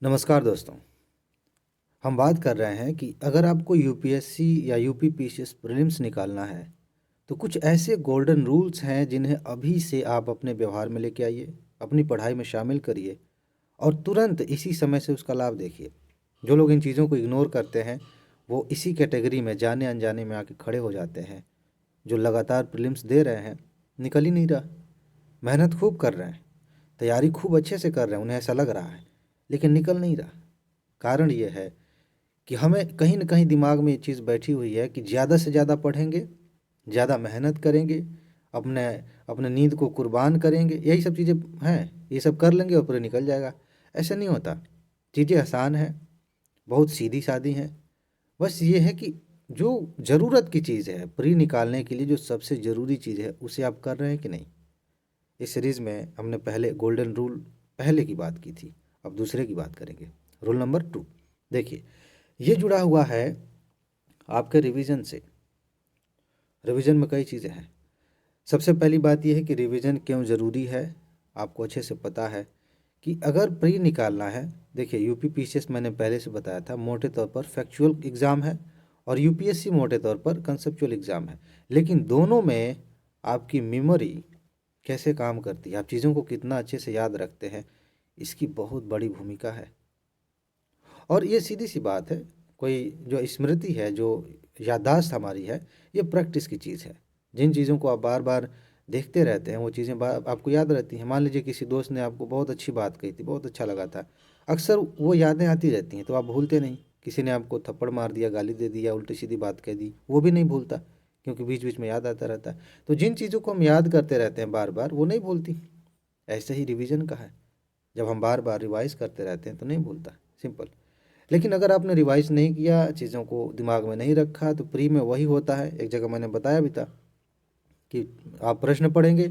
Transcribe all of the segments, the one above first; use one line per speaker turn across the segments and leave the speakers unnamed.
नमस्कार दोस्तों। हम बात कर रहे हैं कि अगर आपको यूपीएससी या यूपी पीसीएस प्रीलिम्स निकालना है तो कुछ ऐसे गोल्डन रूल्स हैं जिन्हें अभी से आप अपने व्यवहार में लेके आइए, अपनी पढ़ाई में शामिल करिए और तुरंत इसी समय से उसका लाभ देखिए। जो लोग इन चीज़ों को इग्नोर करते हैं वो इसी कैटेगरी में जाने अनजाने में आके खड़े हो जाते हैं। जो लगातार प्रीलिम्स दे रहे हैं, निकल ही नहीं रहा। मेहनत खूब कर रहे हैं, तैयारी खूब अच्छे से कर रहे हैं, उन्हें ऐसा लग रहा है, लेकिन निकल नहीं रहा। कारण ये है कि हमें कहीं न कहीं दिमाग में ये चीज़ बैठी हुई है कि ज़्यादा से ज़्यादा पढ़ेंगे, ज़्यादा मेहनत करेंगे, अपने अपने नींद को कुर्बान करेंगे, यही सब चीज़ें हैं, ये सब कर लेंगे और पूरे निकल जाएगा। ऐसा नहीं होता। चीज़ें आसान हैं, बहुत सीधी-सादी हैं। बस ये है कि जो ज़रूरत की चीज़ है, प्री निकालने के लिए जो सबसे ज़रूरी चीज़ है, उसे आप कर रहे हैं कि नहीं? इस सीरीज़ में हमने पहले गोल्डन रूल पहले की बात की थी, अब दूसरे की बात करेंगे। रूल नंबर 2 देखिए, ये जुड़ा हुआ है आपके रिवीजन से। रिवीजन में कई चीज़ें हैं। सबसे पहली बात यह है कि रिवीजन क्यों ज़रूरी है। आपको अच्छे से पता है कि अगर प्री निकालना है, देखिए यूपी पीसीएस मैंने पहले से बताया था मोटे तौर पर फैक्चुअल एग्ज़ाम है और यूपीएससी मोटे तौर पर कंसेप्चुअल एग्ज़ाम है। लेकिन दोनों में आपकी मेमोरी कैसे काम करती है, आप चीज़ों को कितना अच्छे से याद रखते हैं, इसकी बहुत बड़ी भूमिका है। और ये सीधी सी बात है, कोई जो स्मृति है, जो याददाश्त हमारी है, ये प्रैक्टिस की चीज़ है। जिन चीज़ों को आप बार बार देखते रहते हैं वो चीज़ें आपको याद रहती हैं। मान लीजिए किसी दोस्त ने आपको बहुत अच्छी बात कही थी, बहुत अच्छा लगा था, अक्सर वो यादें आती रहती हैं, तो आप भूलते नहीं। किसी ने आपको थप्पड़ मार दिया, गाली दे दी या उल्टी सीधी बात कह दी, वो भी नहीं भूलता, क्योंकि बीच बीच में याद आता रहता है। तो जिन चीज़ों को हम याद करते रहते हैं बार बार, वो नहीं भूलती। ऐसे ही रिवीजन का है, जब हम बार बार रिवाइज करते रहते हैं तो नहीं भूलता, सिंपल। लेकिन अगर आपने रिवाइज नहीं किया, चीज़ों को दिमाग में नहीं रखा, तो प्री में वही होता है। एक जगह मैंने बताया भी था कि आप प्रश्न पढ़ेंगे,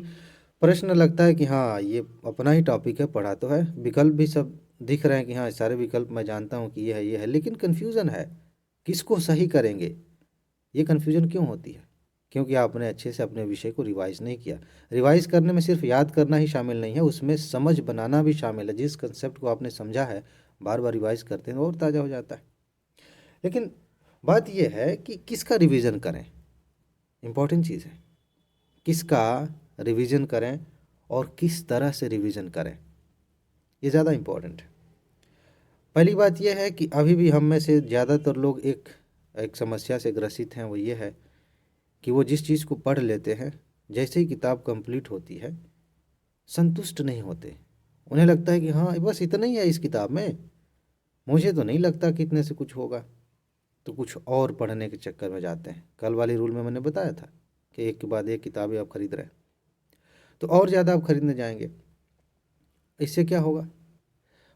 प्रश्न लगता है कि हाँ ये अपना ही टॉपिक है, पढ़ा तो है, विकल्प भी सब दिख रहे हैं कि हाँ सारे विकल्प मैं जानता हूँ कि ये है, लेकिन कन्फ्यूज़न है, किसको सही करेंगे। ये कन्फ्यूज़न क्यों होती है? क्योंकि आपने अच्छे से अपने विषय को रिवाइज नहीं किया। रिवाइज करने में सिर्फ याद करना ही शामिल नहीं है, उसमें समझ बनाना भी शामिल है। जिस कंसेप्ट को आपने समझा है, बार बार रिवाइज करते हैं और ताज़ा हो जाता है। लेकिन बात यह है कि किसका रिवीजन करें, इम्पॉर्टेंट चीज़ है। किसका रिवीजन करें और किस तरह से रिवीजन करें, ये ज़्यादा इम्पॉर्टेंट है। पहली बात यह है कि अभी भी हम में से ज़्यादातर लोग एक एक समस्या से ग्रसित हैं, वो ये है कि वो जिस चीज़ को पढ़ लेते हैं, जैसे ही किताब कंप्लीट होती है, संतुष्ट नहीं होते। उन्हें लगता है कि हाँ बस इतना ही है इस किताब में, मुझे तो नहीं लगता कि इतने से कुछ होगा, तो कुछ और पढ़ने के चक्कर में जाते हैं। कल वाली रूल में मैंने बताया था कि एक के बाद एक किताबें आप खरीद रहे हैं, तो और ज़्यादा आप खरीदने जाएंगे। इससे क्या होगा?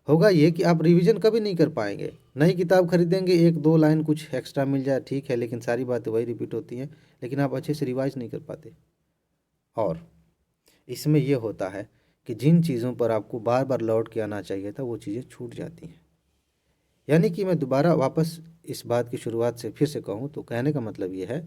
होगा ये कि आप रिवीजन कभी नहीं कर पाएंगे। नई किताब खरीदेंगे, एक दो लाइन कुछ एक्स्ट्रा मिल जाए ठीक है, लेकिन सारी बातें वही रिपीट होती हैं, लेकिन आप अच्छे से रिवाइज नहीं कर पाते। और इसमें यह होता है कि जिन चीज़ों पर आपको बार बार लौट के आना चाहिए था, वो चीज़ें छूट जाती हैं। यानी कि मैं दोबारा वापस इस बात की शुरुआत से फिर से कहूँ तो कहने का मतलब ये है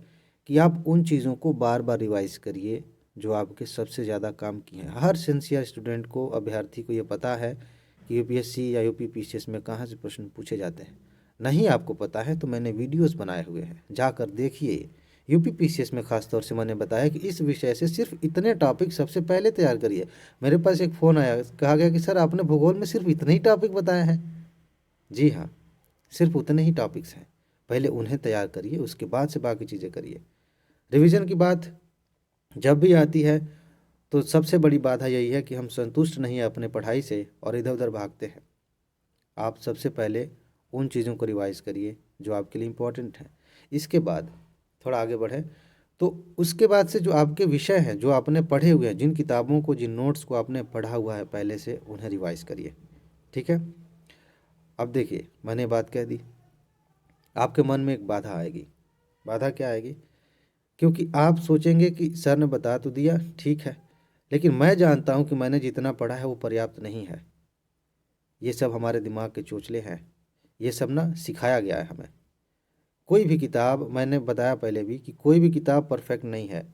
कि आप उन चीज़ों को बार बार रिवाइज करिए जो आपके सबसे ज़्यादा काम की हैं। हर सिंसियर स्टूडेंट को, अभ्यर्थी को ये पता है कि यूपीएससी या यूपी पीसीएस में कहाँ से प्रश्न पूछे जाते हैं। नहीं आपको पता है तो मैंने वीडियोस बनाए हुए हैं, जाकर देखिए। यूपी पीसीएस में ख़ास तौर से मैंने बताया कि इस विषय से सिर्फ इतने टॉपिक सबसे पहले तैयार करिए। मेरे पास एक फ़ोन आया, कहा गया कि सर आपने भूगोल में सिर्फ इतने ही टॉपिक बताए हैं। जी हाँ, सिर्फ उतने ही टॉपिक्स हैं, पहले उन्हें तैयार करिए, उसके बाद से बाकी चीज़ें करिए। रिवीजन की बात जब भी आती है तो सबसे बड़ी बाधा यही है कि हम संतुष्ट नहीं हैं अपने पढ़ाई से और इधर उधर भागते हैं। आप सबसे पहले उन चीज़ों को रिवाइज करिए जो आपके लिए इम्पोर्टेंट हैं। इसके बाद थोड़ा आगे बढ़ें तो उसके बाद से जो आपके विषय हैं, जो आपने पढ़े हुए हैं, जिन किताबों को, जिन नोट्स को आपने पढ़ा हुआ है पहले से, उन्हें रिवाइज करिए। ठीक है? अब देखिए, मैंने बात कह दी, आपके मन में एक बाधा आएगी। बाधा क्या आएगी? क्योंकि आप सोचेंगे कि सर ने बता तो दिया, ठीक है, लेकिन मैं जानता हूँ कि मैंने जितना पढ़ा है वो पर्याप्त नहीं है। ये सब हमारे दिमाग के चोचले हैं, ये सब ना सिखाया गया है हमें। कोई भी किताब, मैंने बताया पहले भी कि कोई भी किताब परफेक्ट नहीं है।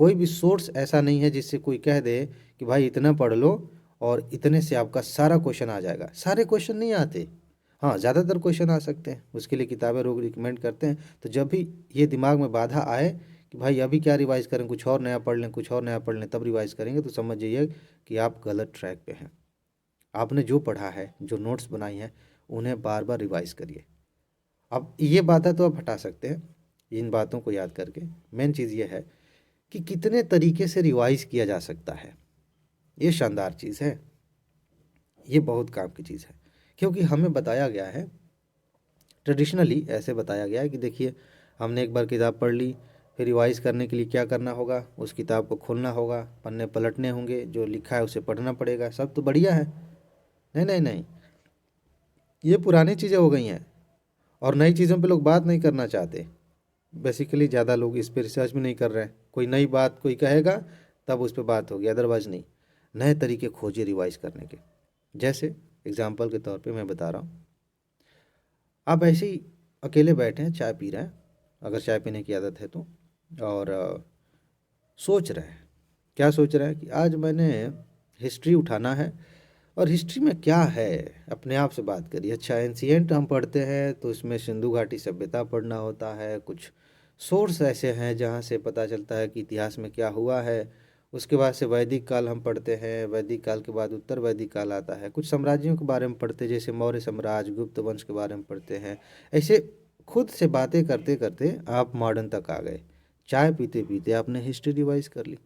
कोई भी सोर्स ऐसा नहीं है जिससे कोई कह दे कि भाई इतना पढ़ लो और इतने से आपका सारा क्वेश्चन आ जाएगा। सारे क्वेश्चन नहीं आते, हाँ ज़्यादातर क्वेश्चन आ सकते हैं, उसके लिए किताबें लोग रिकमेंड करते हैं। तो जब भी ये दिमाग में बाधा आए कि भाई अभी क्या रिवाइज करें, कुछ और नया पढ़ लें, कुछ और नया पढ़ लें तब रिवाइज करेंगे, तो समझ जाइए कि आप गलत ट्रैक पे हैं। आपने जो पढ़ा है, जो नोट्स बनाई हैं, उन्हें बार बार रिवाइज करिए। अब ये बातें तो आप हटा सकते हैं इन बातों को याद करके। मेन चीज़ ये है कि कितने तरीके से रिवाइज किया जा सकता है, ये शानदार चीज़ है, ये बहुत काम की चीज़ है। क्योंकि हमें बताया गया है, ट्रेडिशनली ऐसे बताया गया है कि देखिए हमने एक बार किताब पढ़ ली, फिर रिवाइज करने के लिए क्या करना होगा, उस किताब को खोलना होगा, पन्ने पलटने होंगे, जो लिखा है उसे पढ़ना पड़ेगा, सब तो बढ़िया है। नहीं नहीं नहीं, ये पुरानी चीज़ें हो गई हैं और नई चीज़ों पे लोग बात नहीं करना चाहते। बेसिकली ज़्यादा लोग इस पे रिसर्च भी नहीं कर रहे हैं। कोई नई बात कोई कहेगा तब उस पर बात होगी, अदरवाइज नहीं। नए तरीके खोजिए रिवाइज करने के। जैसे एग्जाम्पल के तौर पे मैं बता रहा हूँ, आप ऐसे ही अकेले बैठे हैं, चाय पी रहे हैं, अगर चाय पीने की आदत है तो, और सोच रहे हैं। क्या सोच रहे हैं कि आज मैंने हिस्ट्री उठाना है और हिस्ट्री में क्या है, अपने आप से बात करिए। अच्छा, एंशियंट हम पढ़ते हैं तो इसमें सिंधु घाटी सभ्यता पढ़ना होता है, कुछ सोर्स ऐसे हैं जहाँ से पता चलता है कि इतिहास में क्या हुआ है। उसके बाद से वैदिक काल हम पढ़ते हैं, वैदिक काल के बाद उत्तर वैदिक काल आता है, कुछ साम्राज्यों के बारे में पढ़ते हैं, जैसे मौर्य साम्राज्य, गुप्त वंश के बारे में पढ़ते हैं। ऐसे खुद से बातें करते करते आप मॉडर्न तक आ गए। चाय पीते पीते आपने हिस्ट्री रिवाइज कर ली।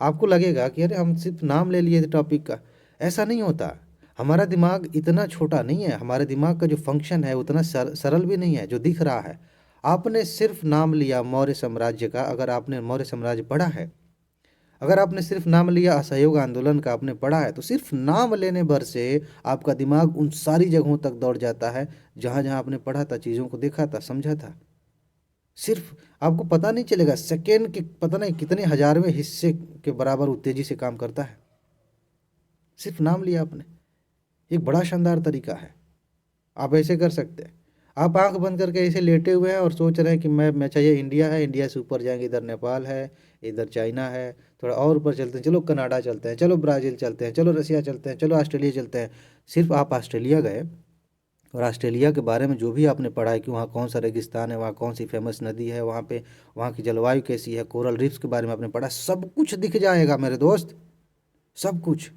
आपको लगेगा कि अरे हम सिर्फ नाम ले लिए थे टॉपिक का। ऐसा नहीं होता। हमारा दिमाग इतना छोटा नहीं है, हमारे दिमाग का जो फंक्शन है उतना सरल भी नहीं है जो दिख रहा है। आपने सिर्फ नाम लिया मौर्य साम्राज्य का, अगर आपने मौर्य साम्राज्य पढ़ा है, अगर आपने सिर्फ नाम लिया असहयोग आंदोलन का आपने पढ़ा है, तो सिर्फ नाम लेने भर से आपका दिमाग उन सारी जगहों तक दौड़ जाता है जहाँ जहाँ आपने पढ़ा था, चीज़ों को देखा था, समझा था। सिर्फ आपको पता नहीं चलेगा, सेकेंड के पता नहीं कितने हजारवें हिस्से के बराबर वो तेजी से काम करता है। सिर्फ नाम लिया आपने, एक बड़ा शानदार तरीका है। आप ऐसे कर सकते हैं। आप आंख बंद करके ऐसे लेटे हुए हैं और सोच रहे हैं कि मैं चाहिए इंडिया है, इंडिया से ऊपर जाएंगे, इधर नेपाल है, इधर चाइना है, थोड़ा और ऊपर चलते हैं, चलो कनाडा चलते हैं, चलो ब्राज़ील चलते हैं, चलो रसिया चलते हैं, चलो ऑस्ट्रेलिया चलते हैं। सिर्फ आप ऑस्ट्रेलिया गए और ऑस्ट्रेलिया के बारे में जो भी आपने पढ़ा है कि वहाँ कौन सा रेगिस्तान है, वहाँ कौन सी फेमस नदी है, वहाँ पे वहाँ की जलवायु कैसी है, कोरल रीफ्स के बारे में आपने पढ़ा, सब कुछ दिख जाएगा मेरे दोस्त, सब कुछ।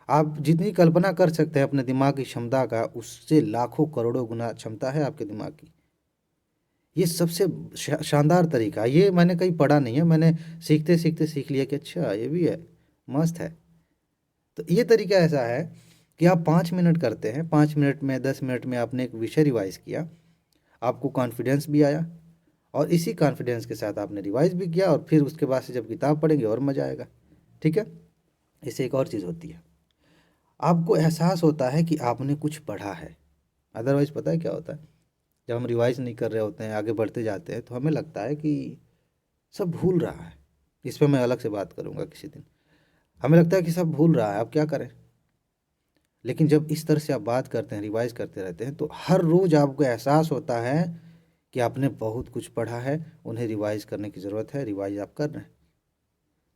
आप जितनी कल्पना कर सकते हैं अपने दिमाग की क्षमता का, उससे लाखों करोड़ों गुना क्षमता है आपके दिमाग की। ये सबसे शानदार तरीका है। ये मैंने कहीं पढ़ा नहीं है, मैंने सीखते सीखते सीख लिया कि अच्छा ये भी है, मस्त है। तो ये तरीका ऐसा है कि आप 5 मिनट करते हैं, 5 मिनट में 10 मिनट में आपने एक विषय रिवाइज किया, आपको कॉन्फिडेंस भी आया, और इसी कॉन्फिडेंस के साथ आपने रिवाइज भी किया, और फिर उसके बाद से जब किताब पढ़ेंगे और मज़ा आएगा। ठीक है। इससे एक और चीज़ होती है, आपको एहसास होता है कि आपने कुछ पढ़ा है। अदरवाइज पता है क्या होता है, जब हम रिवाइज नहीं कर रहे होते हैं, आगे बढ़ते जाते हैं, तो हमें लगता है कि सब भूल रहा है। इस पर मैं अलग से बात करूंगा किसी दिन। हमें लगता है कि सब भूल रहा है, अब क्या करें। लेकिन जब इस तरह से आप बात करते हैं, रिवाइज करते रहते हैं, तो हर रोज़ आपको एहसास होता है कि आपने बहुत कुछ पढ़ा है, उन्हें रिवाइज करने की ज़रूरत है, रिवाइज आप कर रहे हैं।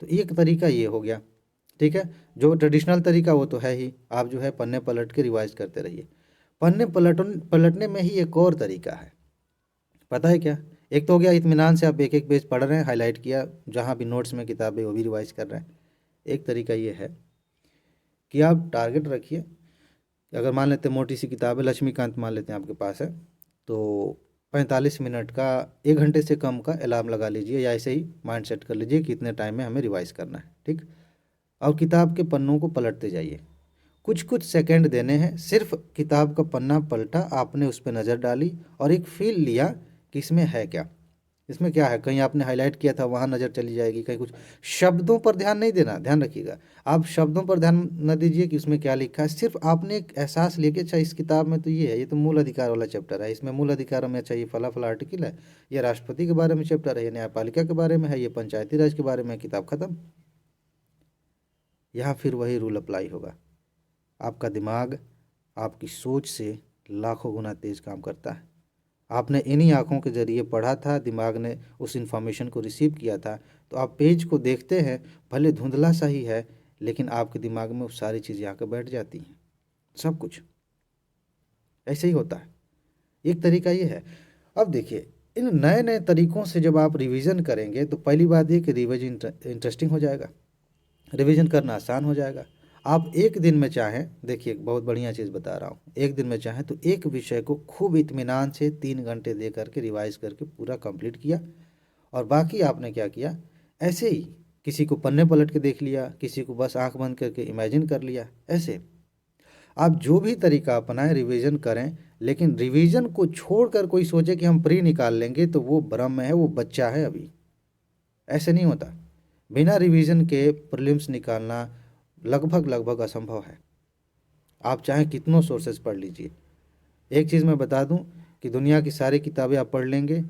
तो एक तरीका ये हो गया। ठीक है। जो ट्रेडिशनल तरीका वो तो है ही, आप जो है पन्ने पलट के रिवाइज करते रहिए। पन्ने पलटने में ही एक और तरीका है, पता है क्या। एक तो हो गया इत्मीनान से आप एक एक पेज पढ़ रहे हैं, हाईलाइट किया, जहाँ भी नोट्स में किताब है वो भी रिवाइज कर रहे हैं। एक तरीका ये है कि आप टारगेट रखिए। अगर मान लेते हैं मोटी सी किताब है, लक्ष्मीकांत मान लेते हैं आपके पास है, तो 45 मिनट का, 1 घंटे से कम का अलार्म लगा लीजिए, या ऐसे ही माइंड सेट कर लीजिए कि इतने टाइम में हमें रिवाइज करना है। ठीक। और किताब के पन्नों को पलटते जाइए, कुछ कुछ सेकंड देने हैं, सिर्फ किताब का पन्ना पलटा, आपने उस पर नज़र डाली और एक फील लिया कि इसमें है क्या, इसमें क्या है। कहीं आपने हाईलाइट किया था वहाँ नज़र चली जाएगी, कहीं कुछ। शब्दों पर ध्यान नहीं देना, ध्यान रखिएगा। आप शब्दों पर ध्यान न दीजिए कि उसमें क्या लिखा है, सिर्फ आपने एक एहसास लिया कि अच्छा इस किताब में तो ये है, ये तो मूल अधिकार वाला चैप्टर है, इसमें मूल अधिकारों में अच्छा ये फला फला आर्टिकल है, ये राष्ट्रपति के बारे में चैप्टर है, ये न्यायपालिका के बारे में है, ये पंचायती राज के बारे में, किताब खत्म। यहाँ फिर वही रूल अप्लाई होगा। आपका दिमाग आपकी सोच से लाखों गुना तेज काम करता है। आपने इन्हीं आँखों के ज़रिए पढ़ा था, दिमाग ने उस इन्फॉर्मेशन को रिसीव किया था, तो आप पेज को देखते हैं, भले धुंधला सा ही है, लेकिन आपके दिमाग में वो सारी चीज़ें आकर बैठ जाती हैं, सब कुछ ऐसे ही होता है। एक तरीका ये है। अब देखिए, इन नए नए तरीक़ों से जब आप रिवीजन करेंगे तो पहली बात ये कि रिवीजन इंटरेस्टिंग हो जाएगा, रिवीजन करना आसान हो जाएगा। आप एक दिन में चाहें, देखिए बहुत बढ़िया चीज़ बता रहा हूँ, एक दिन में चाहें तो एक विषय को खूब इत्मीनान से 3 घंटे दे करके रिवाइज करके पूरा कंप्लीट किया, और बाकी आपने क्या किया, ऐसे ही किसी को पन्ने पलट के देख लिया, किसी को बस आंख बंद करके इमेजिन कर लिया। ऐसे आप जो भी तरीका अपनाएं रिवीजन करें, लेकिन रिवीजन को छोड़कर कोई सोचे कि हम प्री निकाल लेंगे तो वो भ्रम है, वो बच्चा है अभी। ऐसे नहीं होता। बिना रिवीजन के प्रीलिम्स निकालना लगभग लगभग असंभव है। आप चाहे कितनों सोर्सेज पढ़ लीजिए, एक चीज़ मैं बता दूं कि दुनिया की सारी किताबें आप पढ़ लेंगे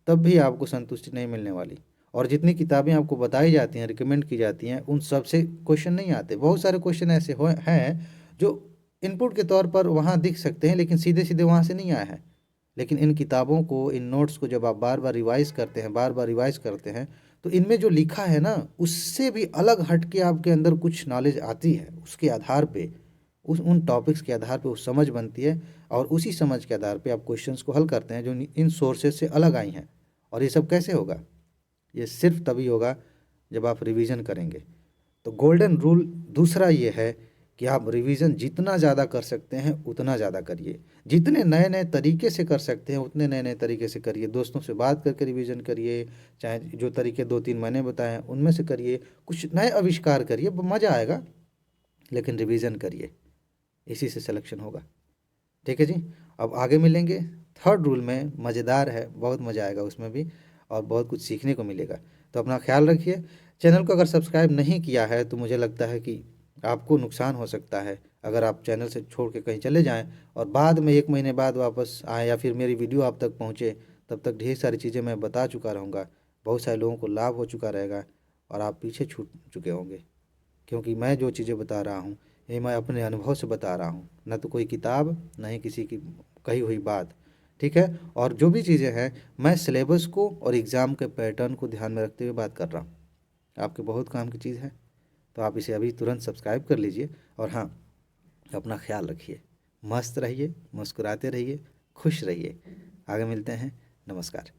तब भी आपको संतुष्टि नहीं मिलने वाली। और जितनी किताबें आपको बताई जाती हैं, रिकमेंड की जाती हैं, उन सब से क्वेश्चन नहीं आते। बहुत सारे क्वेश्चन ऐसे हो हैं जो इनपुट के तौर पर वहाँ दिख सकते हैं, लेकिन सीधे सीधे वहाँ से नहीं आए हैं। लेकिन इन किताबों को, इन नोट्स को जब आप बार बार रिवाइज करते हैं, बार बार रिवाइज करते हैं, तो इनमें जो लिखा है ना, उससे भी अलग हट के आपके अंदर कुछ नॉलेज आती है। उसके आधार पे, उस उन टॉपिक्स के आधार पे वो समझ बनती है, और उसी समझ के आधार पे आप क्वेश्चंस को हल करते हैं जो इन सोर्सेज से अलग आई हैं। और ये सब कैसे होगा? ये सिर्फ तभी होगा जब आप रिवीजन करेंगे। तो गोल्डन रूल दूसरा ये है कि आप रिवीजन जितना ज़्यादा कर सकते हैं उतना ज़्यादा करिए। जितने नए नए तरीके से कर सकते हैं उतने नए नए तरीके से करिए। दोस्तों से बात करके रिवीजन करिए, चाहे जो तरीके 2-3 मैंने बताए हैं उनमें से करिए, कुछ नए आविष्कार करिए, मज़ा आएगा। लेकिन रिवीजन करिए, इसी से सिलेक्शन होगा। ठीक है जी। अब आगे मिलेंगे। थर्ड रूल में मज़ेदार है, बहुत मज़ा आएगा उसमें भी, और बहुत कुछ सीखने को मिलेगा। तो अपना ख्याल रखिए। चैनल को अगर सब्सक्राइब नहीं किया है तो मुझे लगता है कि आपको नुकसान हो सकता है अगर आप चैनल से छोड़ के कहीं चले जाएं और बाद में 1 महीने बाद वापस आएँ, या फिर मेरी वीडियो आप तक पहुँचे, तब तक ढेर सारी चीज़ें मैं बता चुका रहूँगा, बहुत सारे लोगों को लाभ हो चुका रहेगा और आप पीछे छूट चुके होंगे। क्योंकि मैं जो चीज़ें बता रहा हूँ ये मैं अपने अनुभव से बता रहा हूँ, न तो कोई किताब, न ही किसी की कही हुई बात। ठीक है। और जो भी चीज़ें हैं मैं सिलेबस को और एग्ज़ाम के पैटर्न को ध्यान में रखते हुए बात कर रहा हूँ। आपके बहुत काम की चीज़ है, तो आप इसे अभी तुरंत सब्सक्राइब कर लीजिए। और हाँ, अपना ख्याल रखिए, मस्त रहिए, मुस्कुराते रहिए, खुश रहिए। आगे मिलते हैं। नमस्कार।